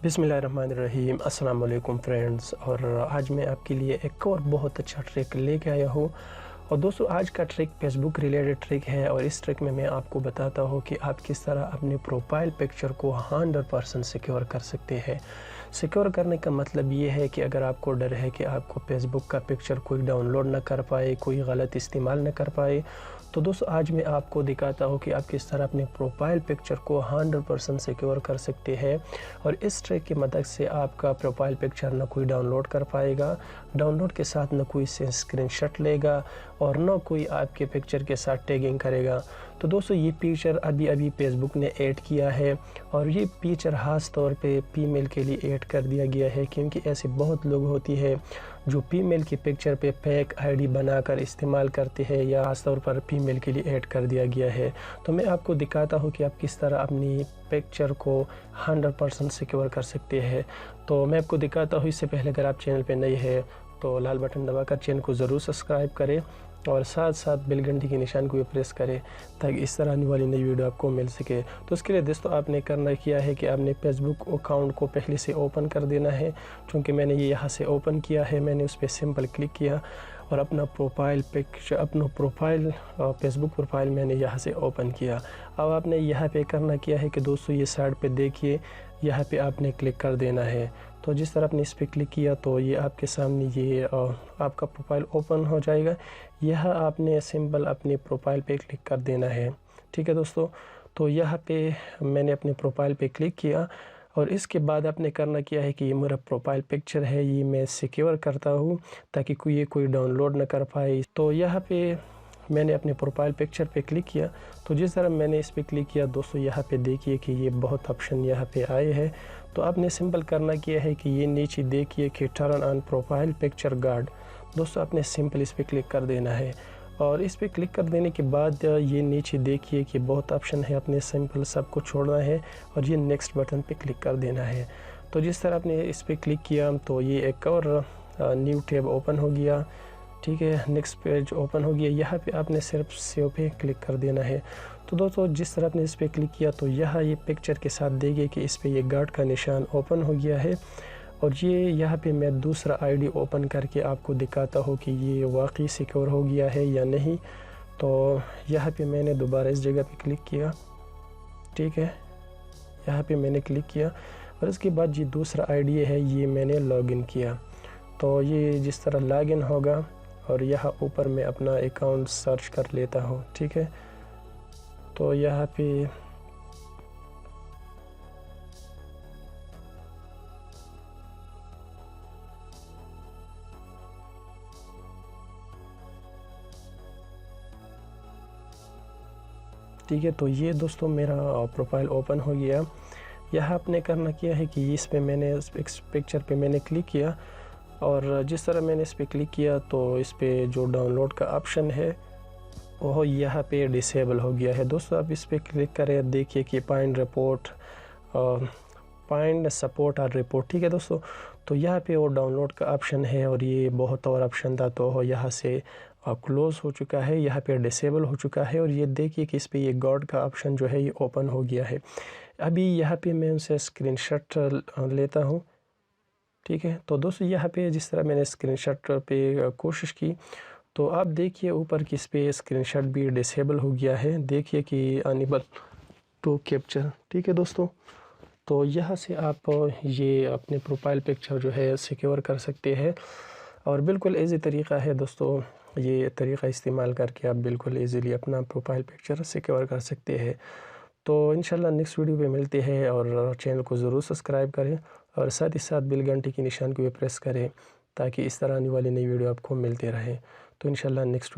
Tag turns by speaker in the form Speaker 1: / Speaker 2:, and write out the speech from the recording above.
Speaker 1: बिस्मिल्लाहिर्रहमानिर्रहीम। अस्सलाम वालेकुम फ्रेंड्स। और आज मैं आपके लिए एक और बहुत अच्छा ट्रिक लेके आया हूँ। और दोस्तों, आज का ट्रिक फेसबुक रिलेटेड ट्रिक है और इस ट्रिक में मैं आपको बताता हूँ कि आप किस तरह अपने प्रोफाइल पिक्चर को 100% सिक्योर कर सकते हैं। सिक्योर करने का मतलब ये है कि अगर आपको डर है कि आपको फेसबुक का पिक्चर कोई डाउनलोड ना कर पाए, कोई गलत इस्तेमाल ना कर पाए, तो दोस्तों आज मैं आपको दिखाता हूँ कि आप किस तरह अपने प्रोफाइल पिक्चर को 100% सिक्योर कर सकते हैं। और इस ट्रिक की मदद से आपका प्रोफाइल पिक्चर ना कोई डाउनलोड कर पाएगा, डाउनलोड के साथ ना कोई स्क्रीनशॉट लेगा और ना कोई आपके पिक्चर के साथ टैगिंग करेगा। तो दोस्तों, ये फीचर अभी फेसबुक ने ऐड किया है और ये फीचर ख़ास तौर पे फीमेल के लिए ऐड कर दिया गया है, क्योंकि ऐसे बहुत लोग होती है जो फीमेल की पिक्चर पे फेक आईडी बनाकर इस्तेमाल करते हैं, या ख़ास तौर पर फीमेल के लिए ऐड कर दिया गया है। तो मैं आपको दिखाता हूँ कि आप किस तरह अपनी पिक्चर को 100% सिक्योर कर सकते हैं। तो मैं आपको दिखाता हूँ। इससे पहले अगर आप चैनल पे नए हैं तो लाल बटन दबाकर चैनल को ज़रूर सब्सक्राइब करें और साथ साथ बेल घंटी के निशान को भी प्रेस करें, ताकि इस तरह आने वाली नई वीडियो आपको मिल सके। तो उसके लिए दोस्तों आपने करना किया है कि आपने फेसबुक अकाउंट को पहले से ओपन कर देना है। चूँकि मैंने ये यहाँ से ओपन किया है, मैंने उस पर सिंपल क्लिक किया और अपना प्रोफाइल फेसबुक प्रोफाइल मैंने यहाँ से ओपन किया। अब आपने यहाँ पे करना किया है कि दोस्तों ये साइड पे देखिए, यहाँ पे आपने क्लिक कर देना है। तो जिस तरह आपने इस पर क्लिक किया तो ये आपके सामने ये आपका प्रोफाइल ओपन हो जाएगा। यह आपने सिंपल अपने प्रोफाइल पे क्लिक कर देना है। ठीक है दोस्तों, तो यहाँ पे मैंने अपने प्रोफाइल पे क्लिक किया और इसके बाद आपने करना किया है कि ये मेरा प्रोफाइल पिक्चर है, ये मैं सिक्योर करता हूँ ताकि कोई डाउनलोड ना कर पाए। तो यहाँ पे मैंने अपने प्रोफाइल पिक्चर पे क्लिक किया। तो जिस तरह मैंने इस पर क्लिक किया दोस्तों, यहाँ पे देखिए कि ये बहुत ऑप्शन यहाँ पे आए हैं। तो आपने सिंपल करना किया है कि ये नीचे देखिए कि turn on profile picture guard. दोस्तों आपने सिंपल इस पर क्लिक कर देना है और इस पर क्लिक कर देने के बाद ये नीचे देखिए कि बहुत ऑप्शन है, अपने सिंपल सबको छोड़ना है और ये नेक्स्ट बटन पे क्लिक कर देना है। तो जिस तरह आपने इस पर क्लिक किया तो ये एक और न्यू टैब ओपन हो गया। ठीक है, नेक्स्ट पेज ओपन हो गया। यहाँ पे आपने सिर्फ सेव पे क्लिक कर देना है। तो दोस्तों जिस तरह आपने इस पर क्लिक किया तो यहाँ ये पिक्चर के साथ देखिए कि इस पर ये गार्ड का निशान ओपन हो गया है। और ये यहाँ पे मैं दूसरा आईडी ओपन करके आपको दिखाता हूँ कि ये वाकई सिक्योर हो गया है या नहीं। तो यहाँ पे मैंने दोबारा इस जगह पे क्लिक किया। ठीक है, यहाँ पे मैंने क्लिक किया और इसके बाद ये दूसरा आईडी है, ये मैंने लॉगिन किया। तो ये जिस तरह लॉगिन होगा और यहाँ ऊपर मैं अपना अकाउंट सर्च कर लेता हूँ। ठीक है, तो यहाँ पे ठीक है, तो ये दोस्तों मेरा प्रोफाइल ओपन हो गया। यहाँ आपने करना किया है कि इस पे मैंने इस पिक्चर पे मैंने क्लिक किया और जिस तरह मैंने इस पर क्लिक किया तो इस पे जो डाउनलोड का ऑप्शन है वो यहाँ पे डिसेबल हो गया है। दोस्तों आप इस पर क्लिक करें, देखिए कि फाइंड सपोर्ट और रिपोर्ट। ठीक है दोस्तों, तो यहाँ पे वो डाउनलोड का ऑप्शन है और ये बहुत और ऑप्शन था, तो यहाँ से क्लोज़ हो चुका है, यहाँ पे डिसेबल हो चुका है। और ये देखिए कि इस पे ये गार्ड का ऑप्शन जो है ये ओपन हो गया है। अभी यहाँ पे मैं उनसे स्क्रीनशॉट लेता हूँ। ठीक है, तो दोस्तों यहाँ पे जिस तरह मैंने स्क्रीनशॉट पे कोशिश की तो आप देखिए ऊपर की इस पे स्क्रीनशॉट भी डिसेबल हो गया है। देखिए कि अनेबल टू कैप्चर। ठीक है दोस्तों, तो यहाँ से आप ये अपने प्रोफाइल पिक्चर जो है सिक्योर कर सकते हैं और बिल्कुल ईजी तरीक़ा है दोस्तों। ये तरीक़ा इस्तेमाल करके आप बिल्कुल ईज़िली अपना प्रोफाइल पिक्चर सिक्योर कर सकते हैं। तो इंशाल्लाह नेक्स्ट वीडियो पे मिलते हैं और चैनल को ज़रूर सब्सक्राइब करें और साथ ही साथ बेल घंटी के निशान को भी प्रेस करें, ताकि इस तरह आने वाली नई वीडियो आपको मिलते रहे। तो इंशाल्लाह नेक्स्ट